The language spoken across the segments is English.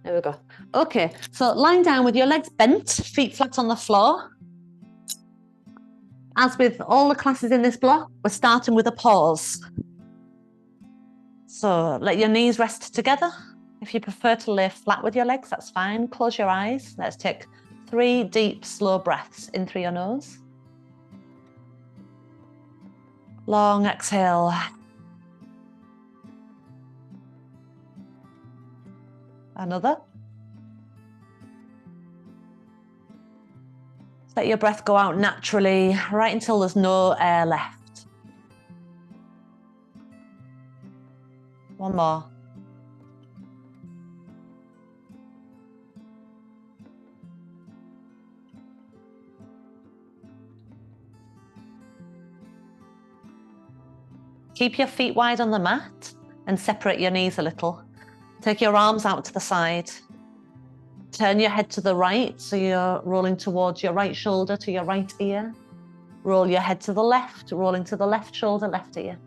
There we go. Okay, so lying down with your legs bent, feet flat on the floor. As with all the classes in this block, we're starting with a pause. So let your knees rest together. If you prefer to lay flat with your legs, that's fine. Close your eyes. Let's take 3 deep, slow breaths in through your nose. Long exhale. Another. Let your breath go out naturally, right until there's no air left. One more. Keep your feet wide on the mat and separate your knees a little. Take your arms out to the side. Turn your head to the right, so you're rolling towards your right shoulder to your right ear. Roll your head to the left, rolling to the left shoulder, left ear.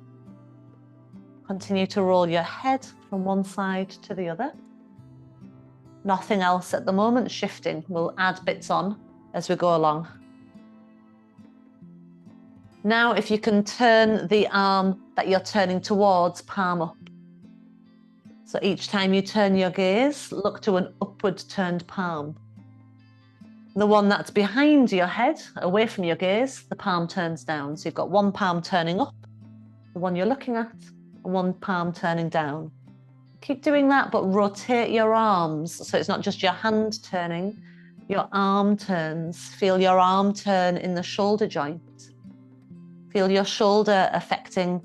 Continue to roll your head from one side to the other. Nothing else at the moment, shifting. We'll add bits on as we go along. Now, if you can turn the arm that you're turning towards, palm up. So each time you turn your gaze, look to an upward turned palm. The one that's behind your head, away from your gaze, the palm turns down. So you've got one palm turning up, the one you're looking at, and one palm turning down. Keep doing that, but rotate your arms. So it's not just your hand turning, your arm turns. Feel your arm turn in the shoulder joint. Feel your shoulder affecting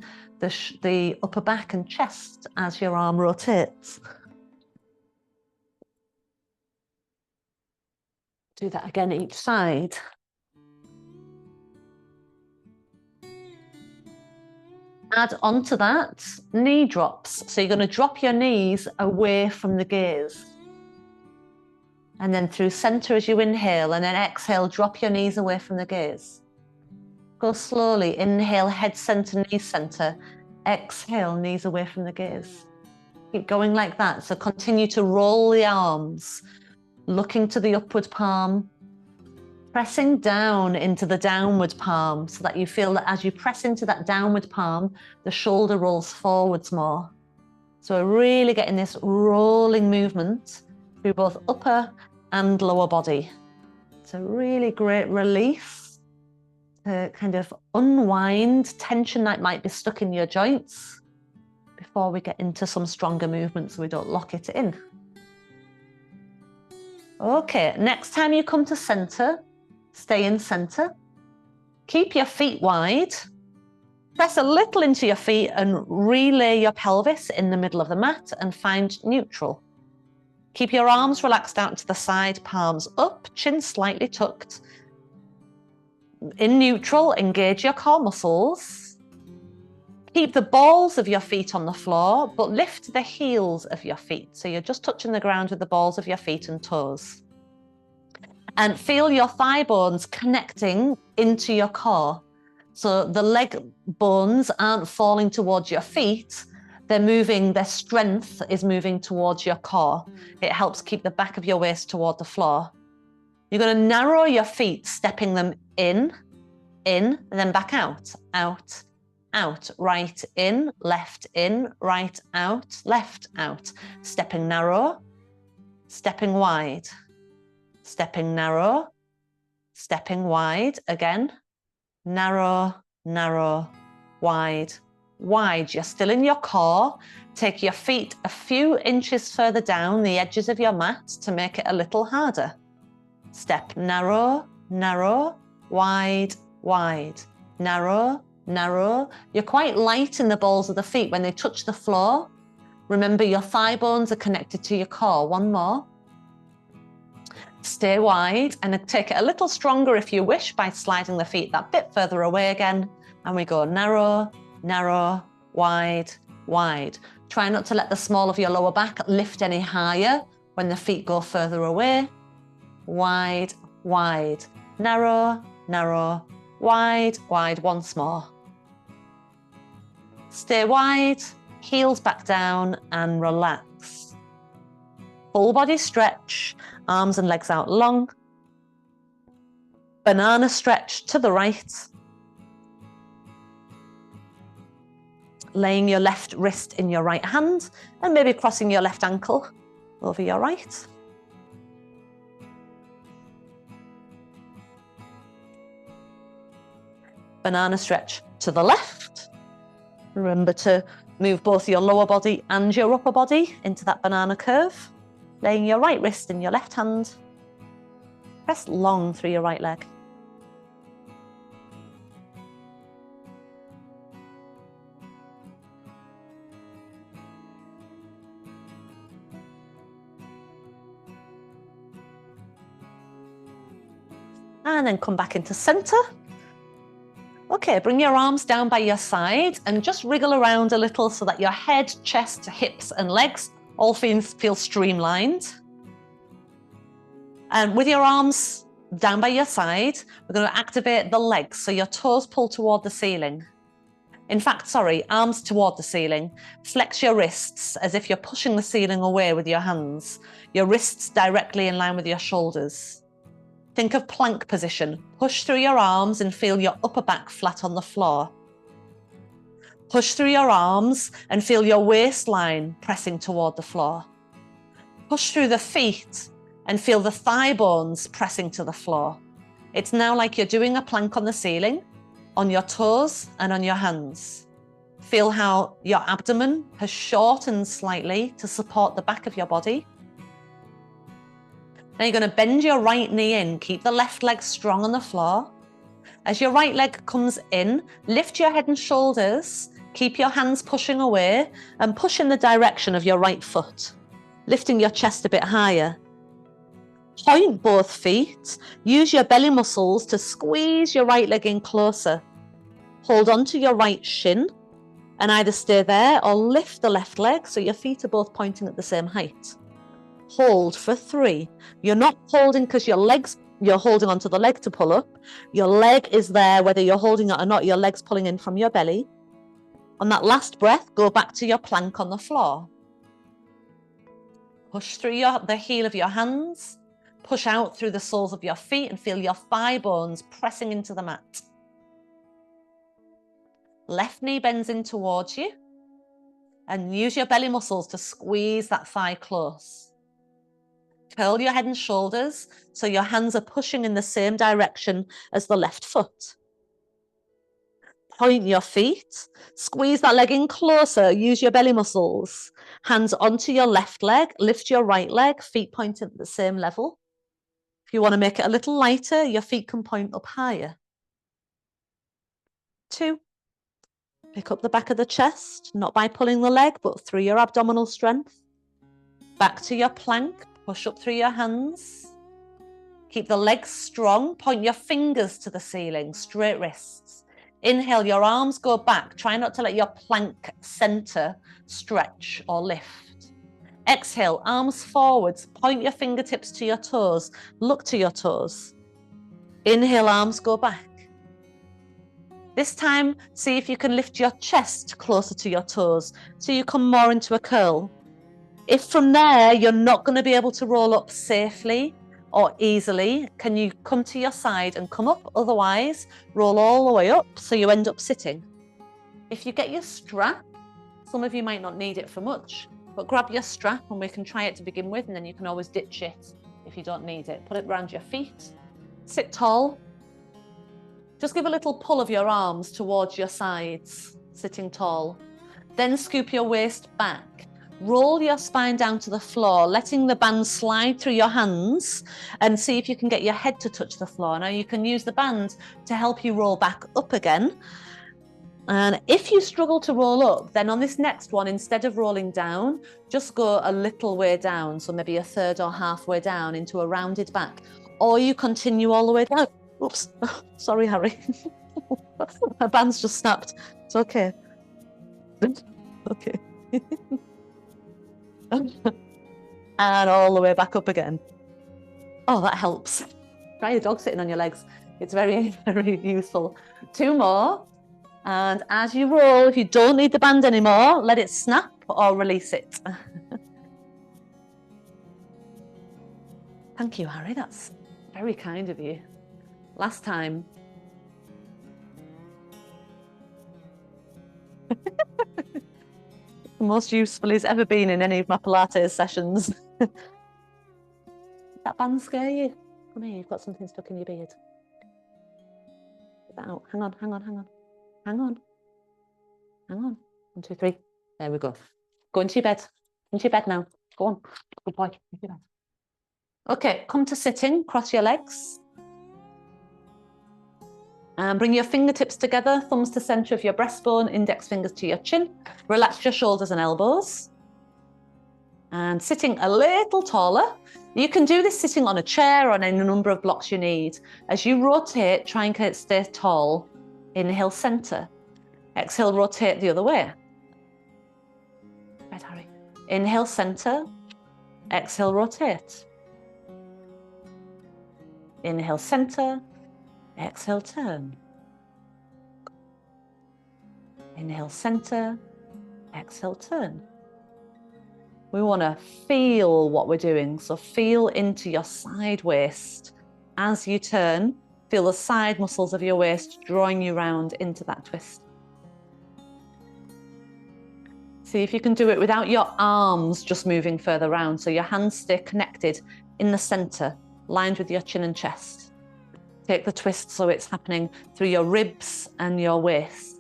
the upper back and chest as your arm rotates. Do that again each side. Add onto that knee drops. So you're going to drop your knees away from the gaze. And then through center as you inhale, and then exhale, drop your knees away from the gaze. Go slowly. Inhale, head center, knee center. Exhale, knees away from the gaze. Keep going like that. So continue to roll the arms, looking to the upward palm, pressing down into the downward palm so that you feel that as you press into that downward palm, the shoulder rolls forwards more. So we're really getting this rolling movement through both upper and lower body. It's a really great release to kind of unwind tension that might be stuck in your joints before we get into some stronger movements so we don't lock it in. Okay, next time you come to center, stay in center. Keep your feet wide. Press a little into your feet and relay your pelvis in the middle of the mat and find neutral. Keep your arms relaxed out to the side, palms up, chin slightly tucked. In neutral, engage your core muscles. Keep the balls of your feet on the floor, but lift the heels of your feet. So you're just touching the ground with the balls of your feet and toes. And feel your thigh bones connecting into your core. So the leg bones aren't falling towards your feet. They're moving, their strength is moving towards your core. It helps keep the back of your waist toward the floor. You're going to narrow your feet, stepping them in, and then back out, out, out, right in, right out, left out. Stepping narrow, stepping wide, stepping narrow, stepping wide again, narrow, narrow, wide, wide. You're still in your core. Take your feet a few inches further down the edges of your mat to make it a little harder. Step narrow, narrow, wide, wide, narrow, narrow. You're quite light in the balls of the feet when they touch the floor. Remember, your thigh bones are connected to your core. One more. Stay wide and take it a little stronger if you wish by sliding the feet that bit further away again. And we go narrow, narrow, wide, wide. Try not to let the small of your lower back lift any higher when the feet go further away. Wide, wide, narrow, narrow, wide, wide. Once more. Stay wide, heels back down and relax. Full body stretch, arms and legs out long. Banana stretch to the right. Laying your left wrist in your right hand and maybe crossing your left ankle over your right. Banana stretch to the left. Remember to move both your lower body and your upper body into that banana curve. Laying your right wrist in your left hand. Press long through your right leg. And then come back into center. Okay, bring your arms down by your side and just wriggle around a little so that your head, chest, hips and legs all feel streamlined. And with your arms down by your side, we're going to activate the legs so your toes pull toward the ceiling. In fact, sorry, arms toward the ceiling. Flex your wrists as if you're pushing the ceiling away with your hands. Your wrists directly in line with your shoulders. Think of plank position. Push through your arms and feel your upper back flat on the floor. Push through your arms and feel your waistline pressing toward the floor. Push through the feet and feel the thigh bones pressing to the floor. It's now like you're doing a plank on the ceiling, on your toes and on your hands. Feel how your abdomen has shortened slightly to support the back of your body. Now you're going to bend your right knee in, keep the left leg strong on the floor. As your right leg comes in, lift your head and shoulders, keep your hands pushing away and push in the direction of your right foot, lifting your chest a bit higher. Point both feet, use your belly muscles to squeeze your right leg in closer. Hold on to your right shin and either stay there or lift the left leg so your feet are both pointing at the same height. Hold for 3. You're not holding because you're holding onto the leg to pull up. Your leg is there, whether you're holding it or not, your leg's pulling in from your belly. On that last breath, go back to your plank on the floor. Push through the heel of your hands. Push out through the soles of your feet and feel your thigh bones pressing into the mat. Left knee bends in towards you and use your belly muscles to squeeze that thigh close. Curl your head and shoulders so your hands are pushing in the same direction as the left foot. Point your feet, squeeze that leg in closer, use your belly muscles. Hands onto your left leg, lift your right leg, feet pointed at the same level. If you want to make it a little lighter, your feet can point up higher. 2. Pick up the back of the chest, not by pulling the leg, but through your abdominal strength. Back to your plank. Push up through your hands. Keep the legs strong. Point your fingers to the ceiling, straight wrists. Inhale, your arms go back. Try not to let your plank center stretch or lift. Exhale, arms forwards. Point your fingertips to your toes. Look to your toes. Inhale, arms go back. This time, see if you can lift your chest closer to your toes so you come more into a curl. If from there, you're not going to be able to roll up safely or easily, can you come to your side and come up? Otherwise, roll all the way up so you end up sitting. If you get your strap, some of you might not need it for much, but grab your strap and we can try it to begin with, and then you can always ditch it if you don't need it. Put it around your feet. Sit tall. Just give a little pull of your arms towards your sides, sitting tall. Then scoop your waist back. Roll your spine down to the floor, letting the band slide through your hands and see if you can get your head to touch the floor. Now you can use the band to help you roll back up again. And if you struggle to roll up, then on this next one, instead of rolling down, just go a little way down. So maybe a third or halfway down into a rounded back, or you continue all the way down. Oops, sorry, Harry. My band's just snapped. It's okay. Okay. And all the way back up again. Oh, that helps. Try a dog sitting on your legs. It's very, very useful. 2 more. And as you roll, if you don't need the band anymore, let it snap or release it. Thank you, Harry. That's very kind of you. Last time. The most useful he's ever been in any of my Pilates sessions. That band scare you? Come here, you've got something stuck in your beard. Get that out. Hang on, hang on, hang on. Hang on. Hang on. 1, 2, 3. There we go. Go into your bed. Into your bed now. Go on. Good boy. Into your bed. Okay, come to sitting. Cross your legs. And bring your fingertips together, thumbs to center of your breastbone, index fingers to your chin. Relax your shoulders and elbows. And sitting a little taller. You can do this sitting on a chair or on any number of blocks you need. As you rotate, try and stay tall. Inhale, center. Exhale, rotate the other way. Right, Harry. Inhale, center. Exhale, rotate. Inhale, center. Exhale, turn. Inhale, center. Exhale, turn. We want to feel what we're doing. So feel into your side waist. As you turn, feel the side muscles of your waist drawing you round into that twist. See if you can do it without your arms just moving further round. So your hands stay connected in the center, lined with your chin and chest. Take the twist so it's happening through your ribs and your waist.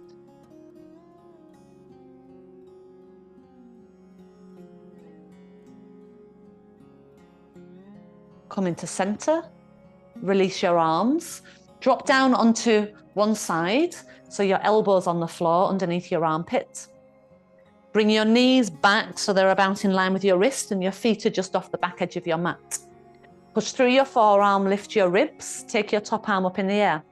Come into center, release your arms, drop down onto one side, so your elbows on the floor underneath your armpit. Bring your knees back so they're about in line with your wrist and your feet are just off the back edge of your mat. Push through your forearm, lift your ribs, take your top arm up in the air.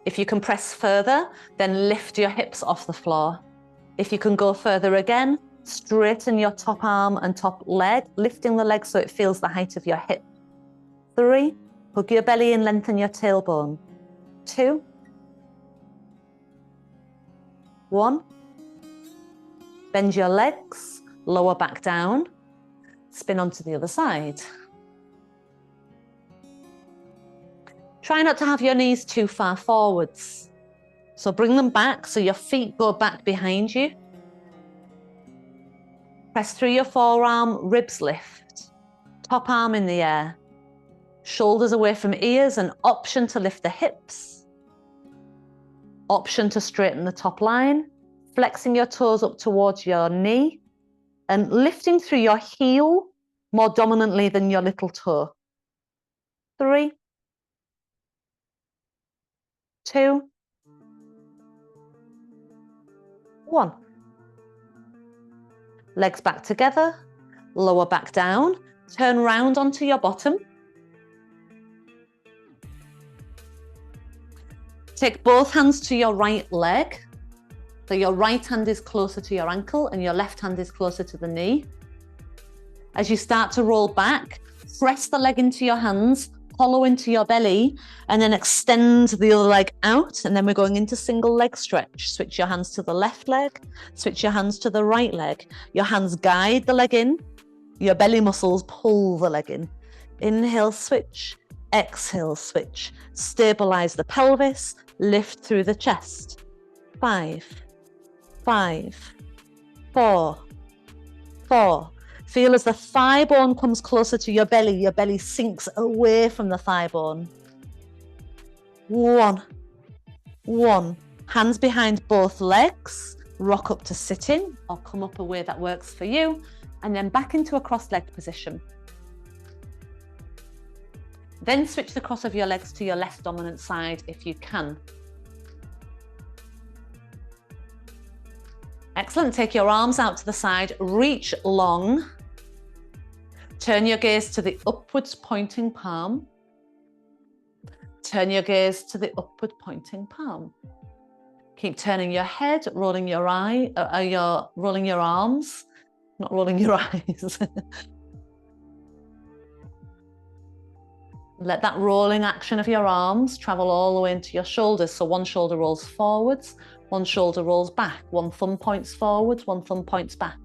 If you can press further, then lift your hips off the floor. If you can go further again, straighten your top arm and top leg, lifting the leg so it feels the height of your hip. 3, hug your belly and lengthen your tailbone. 2, 1, bend your legs, lower back down, spin onto the other side. Try not to have your knees too far forwards. So bring them back so your feet go back behind you. Press through your forearm, ribs lift. Top arm in the air. Shoulders away from ears, an option to lift the hips. Option to straighten the top line. Flexing your toes up towards your knee and lifting through your heel more dominantly than your little toe. 3, 2, 1. Legs back together, lower back down, turn round onto your bottom. Take both hands to your right leg. So your right hand is closer to your ankle and your left hand is closer to the knee. As you start to roll back, press the leg into your hands, hollow into your belly, and then extend the other leg out. And then we're going into single leg stretch. Switch your hands to the left leg, switch your hands to the right leg. Your hands guide the leg in, your belly muscles pull the leg in. Inhale, switch, exhale, switch. Stabilize the pelvis, lift through the chest. 5, 5, 4, 4. Feel as the thigh bone comes closer to your belly sinks away from the thigh bone. 1, 1. Hands behind both legs, rock up to sitting or come up a way that works for you, and then back into a cross-legged position. Then switch the cross of your legs to your left dominant side if you can. Excellent. Take your arms out to the side, reach long. Turn your gaze to the upwards pointing palm. Turn your gaze to the upward pointing palm. Keep turning your head, rolling your rolling your arms, not rolling your eyes. Let that rolling action of your arms travel all the way into your shoulders. So one shoulder rolls forwards, one shoulder rolls back, one thumb points forwards, one thumb points back.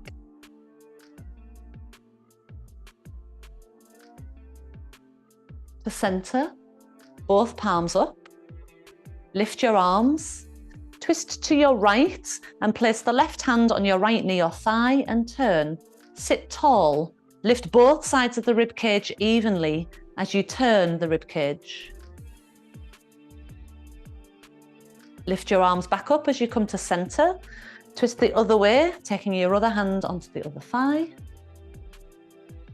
to center, both palms up. Lift your arms, twist to your right and place the left hand on your right knee or thigh and turn. Sit tall, lift both sides of the rib cage evenly as you turn the rib cage. Lift your arms back up as you come to center. Twist the other way, taking your other hand onto the other thigh.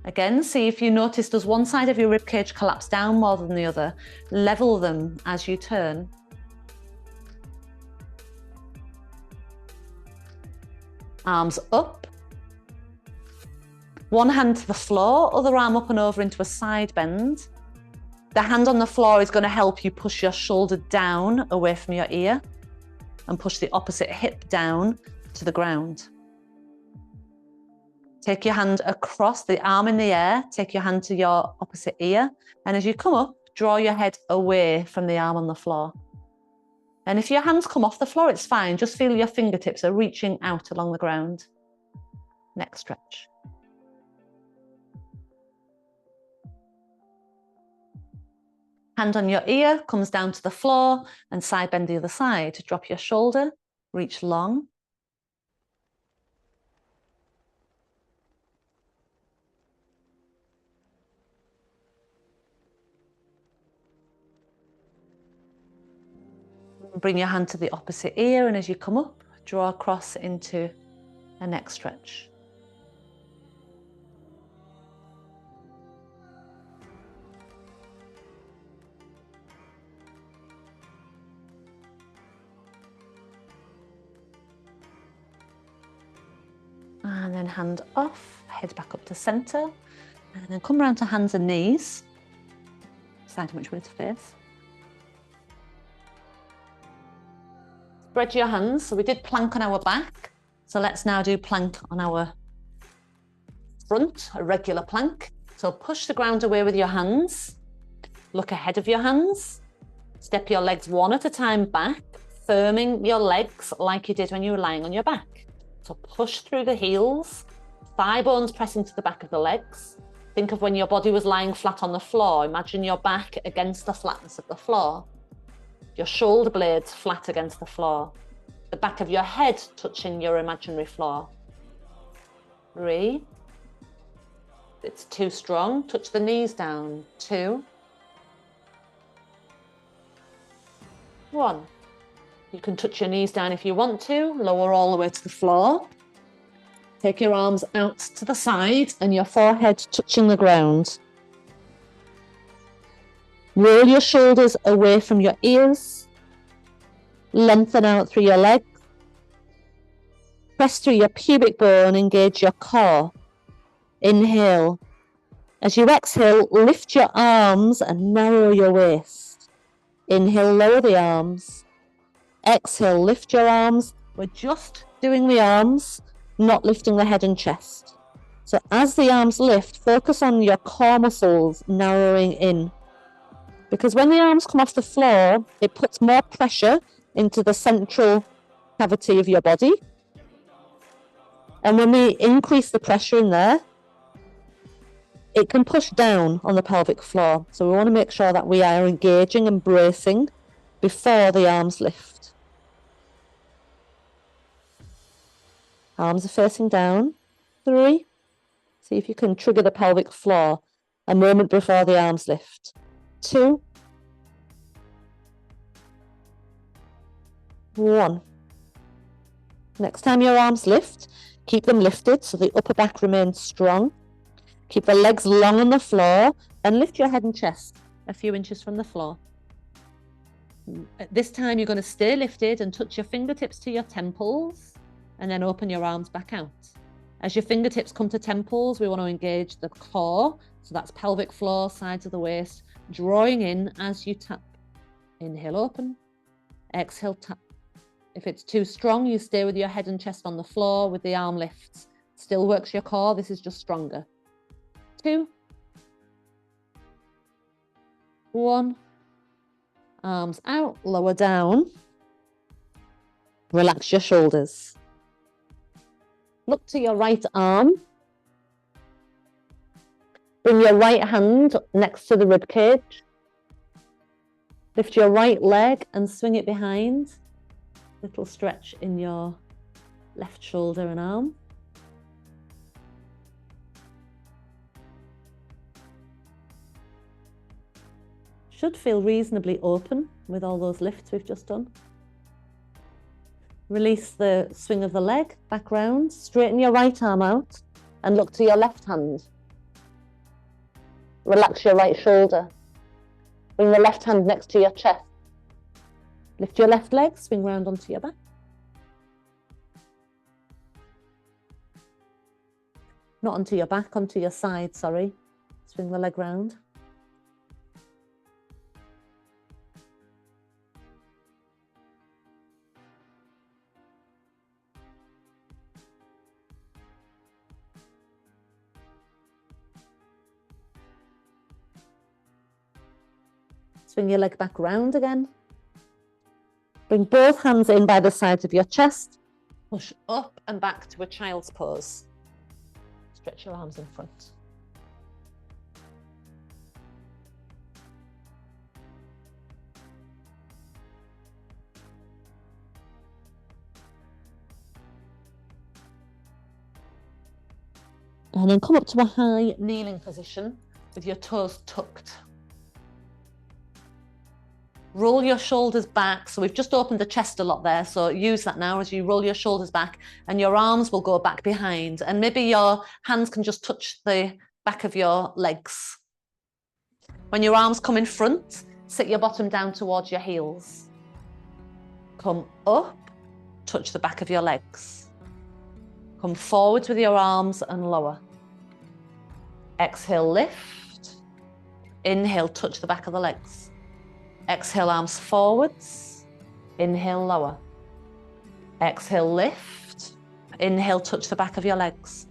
Again, see if you notice, does one side of your rib cage collapse down more than the other? Level them as you turn. Arms up. One hand to the floor, other arm up and over into a side bend. The hand on the floor is going to help you push your shoulder down away from your ear and push the opposite hip down to the ground. Take your hand across, the arm in the air, take your hand to your opposite ear, and as you come up, draw your head away from the arm on the floor. And if your hands come off the floor, it's fine. Just feel your fingertips are reaching out along the ground. Next stretch. Hand on your ear comes down to the floor and side bend the other side. Drop your shoulder, reach long. Bring your hand to the opposite ear, and as you come up, draw across into a neck stretch. And then hand off, head back up to center, and then come around to hands and knees. Decide which way to face. Spread your hands. So we did plank on our back. So let's now do plank on our front, a regular plank. So push the ground away with your hands. Look ahead of your hands. Step your legs one at a time back, firming your legs like you did when you were lying on your back. So push through the heels, thigh bones press into the back of the legs. Think of when your body was lying flat on the floor. Imagine your back against the flatness of the floor. Your shoulder blades flat against the floor. The back of your head touching your imaginary floor. 3. If it's too strong, touch the knees down. 2. 1. You can touch your knees down if you want to. Lower all the way to the floor. Take your arms out to the side and your forehead touching the ground. Roll your shoulders away from your ears. Lengthen out through your legs. Press through your pubic bone, engage your core. Inhale. As you exhale, lift your arms and narrow your waist. Inhale, lower the arms. Exhale, lift your arms. We're just doing the arms, not lifting the head and chest. So as the arms lift, focus on your core muscles narrowing in. Because when the arms come off the floor, it puts more pressure into the central cavity of your body. And when we increase the pressure in there, it can push down on the pelvic floor. So we want to make sure that we are engaging and bracing before the arms lift. Arms are facing down. 3. See if you can trigger the pelvic floor a moment before the arms lift. 2. 1. Next time your arms lift, keep them lifted so the upper back remains strong. Keep the legs long on the floor and lift your head and chest a few inches from the floor. At this time, you're going to stay lifted and touch your fingertips to your temples and then open your arms back out. As your fingertips come to temples, we want to engage the core. So that's pelvic floor, sides of the waist, drawing in as you tap. Inhale, open. Exhale, tap. If it's too strong, you stay with your head and chest on the floor with the arm lifts. Still works your core. This is just stronger. 2. 1. Arms out, lower down. Relax your shoulders. Look to your right arm. Bring your right hand next to the rib cage. Lift your right leg and swing it behind. Little stretch in your left shoulder and arm. Should feel reasonably open with all those lifts we've just done. Release the swing of the leg back round. Straighten your right arm out and look to your left hand. Relax your right shoulder. Bring the left hand next to your chest. Lift your left leg, swing round onto your back. Not onto your back, onto your side, sorry. Swing the leg round. Swing your leg back round again. Bring both hands in by the sides of your chest. Push up and back to a child's pose. Stretch your arms in front. And then come up to a high kneeling position with your toes tucked. Roll your shoulders back. So we've just opened the chest a lot there. So use that now as you roll your shoulders back and your arms will go back behind. And maybe your hands can just touch the back of your legs. When your arms come in front, sit your bottom down towards your heels. Come up, touch the back of your legs. Come forwards with your arms and lower. Exhale, lift. Inhale, touch the back of the legs. Exhale, arms forwards. Inhale, lower. Exhale, lift. Inhale, touch the back of your legs.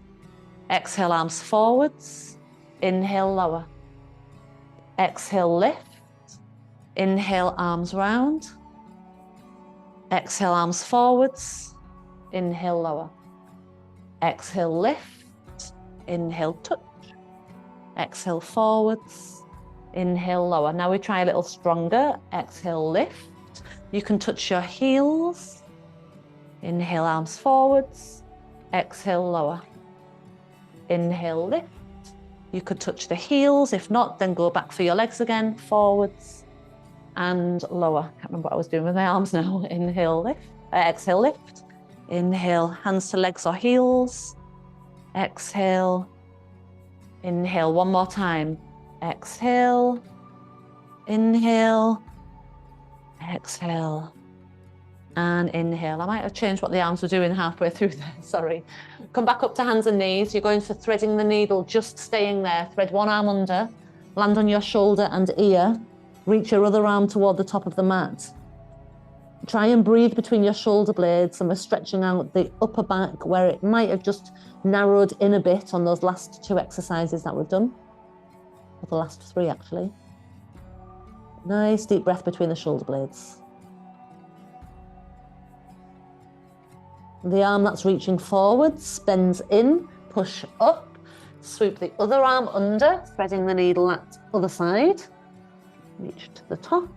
Exhale, arms forwards. Inhale, lower. Exhale, lift. Inhale, arms round. Exhale, arms forwards. Inhale, lower. Exhale, lift. Inhale, touch. Exhale, forwards. Inhale, lower. Now we try a little stronger. Exhale, lift. You can touch your heels. Inhale, arms forwards. Exhale, lower. Inhale, lift. You could touch the heels. If not, then go back for your legs again. Forwards and lower. Can't remember what I was doing with my arms now. Inhale, lift. Exhale, lift. Inhale, hands to legs or heels. Exhale. Inhale, one more time. Exhale, inhale, exhale, and inhale. I might have changed what the arms were doing halfway through there, sorry. Come back up to hands and knees. You're going for threading the needle, just staying there. Thread one arm under, land on your shoulder and ear. Reach your other arm toward the top of the mat. Try and breathe between your shoulder blades, and we're stretching out the upper back where it might have just narrowed in a bit on those last two exercises that we've done. Or the last three, actually. Nice deep breath between the shoulder blades. The arm that's reaching forwards bends in, push up, swoop the other arm under, threading the needle that other side. Reach to the top.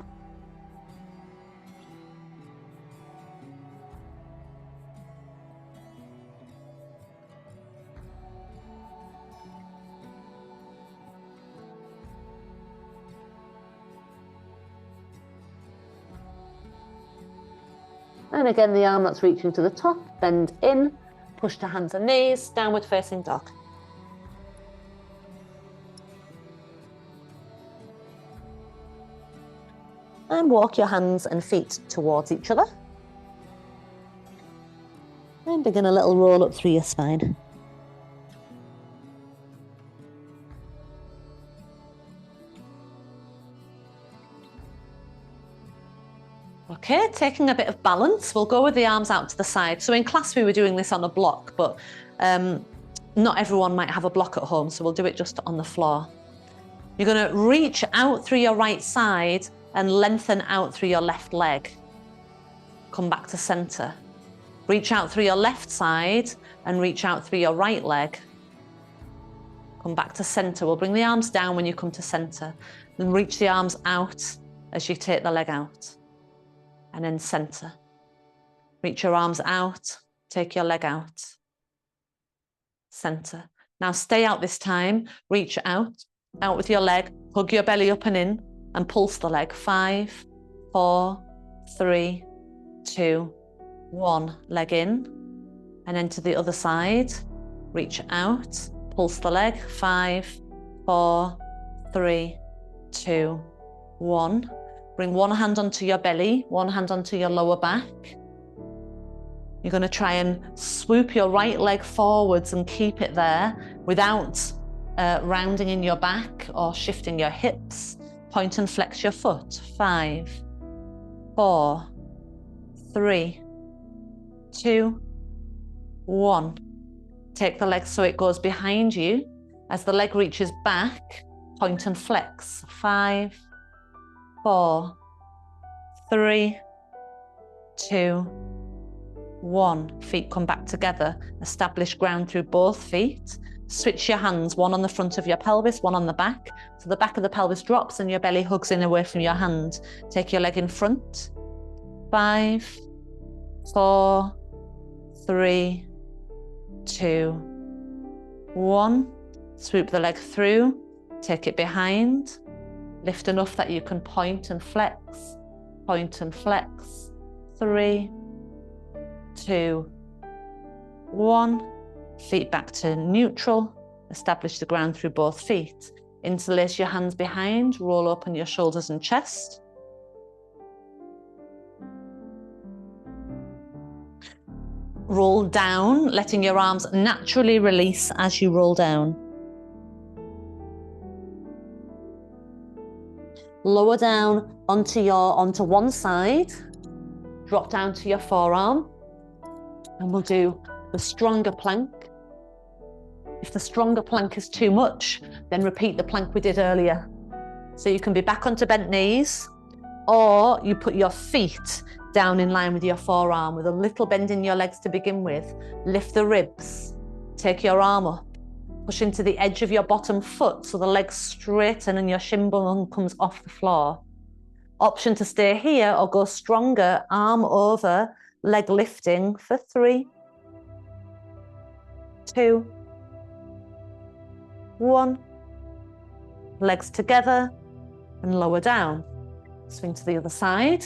And again, the arm that's reaching to the top, bend in, push to hands and knees, downward facing dog. And walk your hands and feet towards each other. And begin a little roll up through your spine. Okay, taking a bit of balance, we'll go with the arms out to the side. So in class we were doing this on a block, but not everyone might have a block at home, so we'll do it just on the floor. You're going to reach out through your right side and lengthen out through your left leg. Come back to center. Reach out through your left side and reach out through your right leg. Come back to center. We'll bring the arms down when you come to center. Then reach the arms out as you take the leg out. And then center. Reach your arms out, take your leg out. Center. Now stay out this time. Reach out with your leg, hug your belly up and in, and pulse the leg. 5, 4, 3, 2, 1. Leg in, and then to the other side. Reach out, pulse the leg. 5, 4, 3, 2, 1. Bring one hand onto your belly, one hand onto your lower back. You're going to try and swoop your right leg forwards and keep it there without rounding in your back or shifting your hips. Point and flex your foot. 5, 4, 3, 2, 1. Take the leg so it goes behind you. As the leg reaches back, point and flex. 5, 4, 3, 2, 1. Feet come back together. Establish ground through both feet. Switch your hands, one on the front of your pelvis, one on the back. So the back of the pelvis drops and your belly hugs in away from your hand. Take your leg in front. 5, 4, 3, 2, 1. Swoop the leg through. Take it behind. Lift enough that you can point and flex. Point and flex. 3, 2, 1. Feet back to neutral. Establish the ground through both feet. Interlace your hands behind. Roll open your shoulders and chest. Roll down, letting your arms naturally release as you roll down. Lower down onto one side. Drop down to your forearm. And we'll do the stronger plank. If the stronger plank is too much, then repeat the plank we did earlier. So you can be back onto bent knees, or you put your feet down in line with your forearm with a little bend in your legs to begin with. Lift the ribs, take your arm up, push into the edge of your bottom foot so the legs straighten and your shin bone comes off the floor. Option to stay here or go stronger, arm over, leg lifting for 3, 2, 1. Legs together and lower down. Swing to the other side.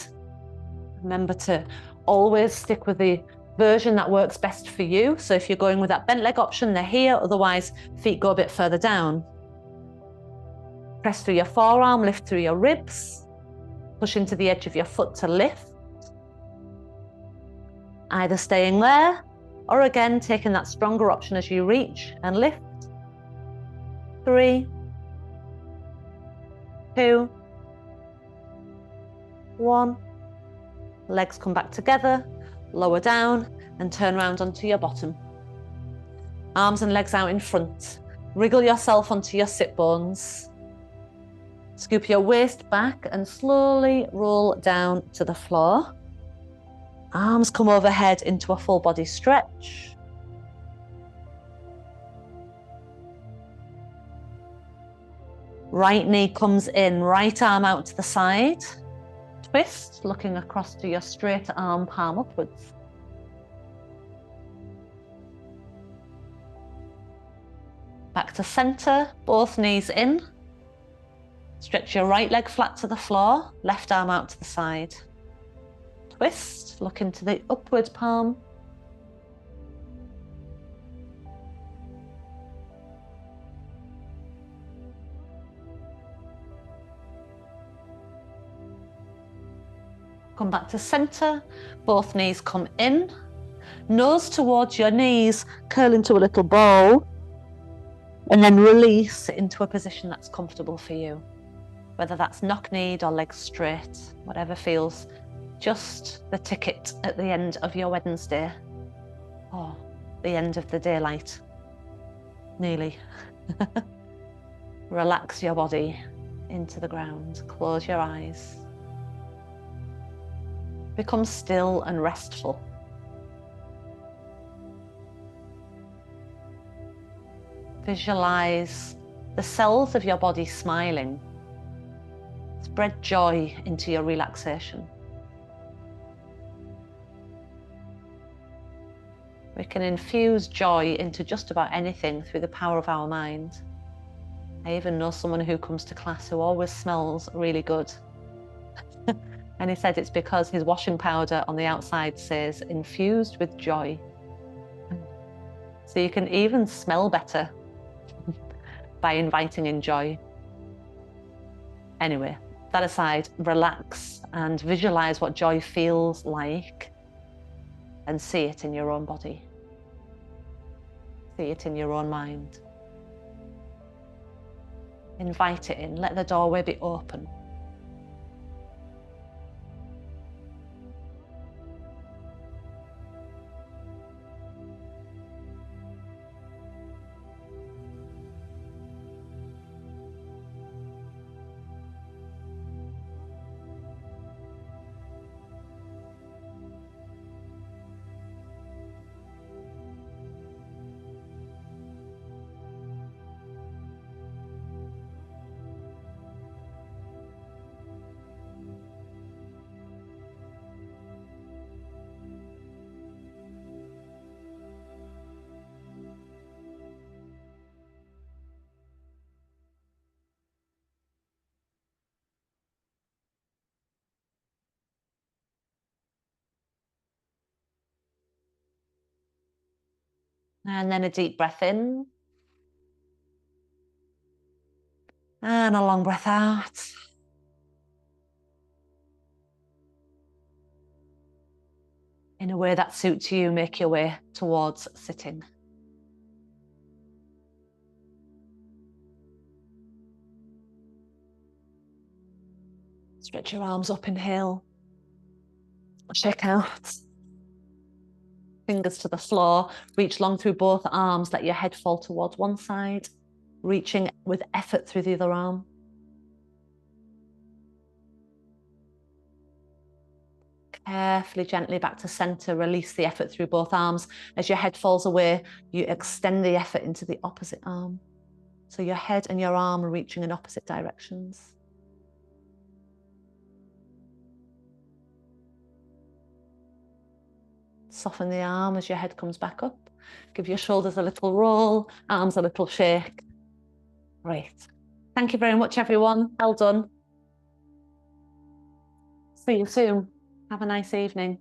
Remember to always stick with the version that works best for you. So if you're going with that bent leg option, they're here. Otherwise, feet go a bit further down. Press through your forearm, lift through your ribs. Push into the edge of your foot to lift. Either staying there or again taking that stronger option as you reach and lift. 3, 2, 1. Legs come back together, lower down and turn around onto your bottom. Arms and legs out in front. Wriggle yourself onto your sit bones. Scoop your waist back and slowly roll down to the floor. Arms come overhead into a full body stretch. Right knee comes in, right arm out to the side. Twist, looking across to your straight arm, palm upwards. Back to center, both knees in. Stretch your right leg flat to the floor, left arm out to the side. Twist, look into the upward palm. Come back to center, both knees come in. Nose towards your knees, curl into a little ball. And then release into a position that's comfortable for you. Whether that's knock-kneed or legs straight, whatever feels just the ticket at the end of your Wednesday. Or the end of the daylight. Nearly. Relax your body into the ground. Close your eyes. Become still and restful. Visualize the cells of your body smiling. Spread joy into your relaxation. We can infuse joy into just about anything through the power of our mind. I even know someone who comes to class who always smells really good. And he said it's because his washing powder on the outside says infused with joy. So you can even smell better by inviting in joy. Anyway, that aside, relax and visualize what joy feels like and see it in your own body. See it in your own mind. Invite it in, let the doorway be open. And then a deep breath in. And a long breath out. In a way that suits you, make your way towards sitting. Stretch your arms up, inhale. Shake out. Fingers to the floor. Reach long through both arms. Let your head fall towards one side. Reaching with effort through the other arm. Carefully, gently back to center. Release the effort through both arms. As your head falls away, you extend the effort into the opposite arm. So your head and your arm are reaching in opposite directions. Soften the arm as your head comes back up. Give your shoulders a little roll, arms a little shake. Great. Thank you very much, everyone. Well done. See you soon. Have a nice evening.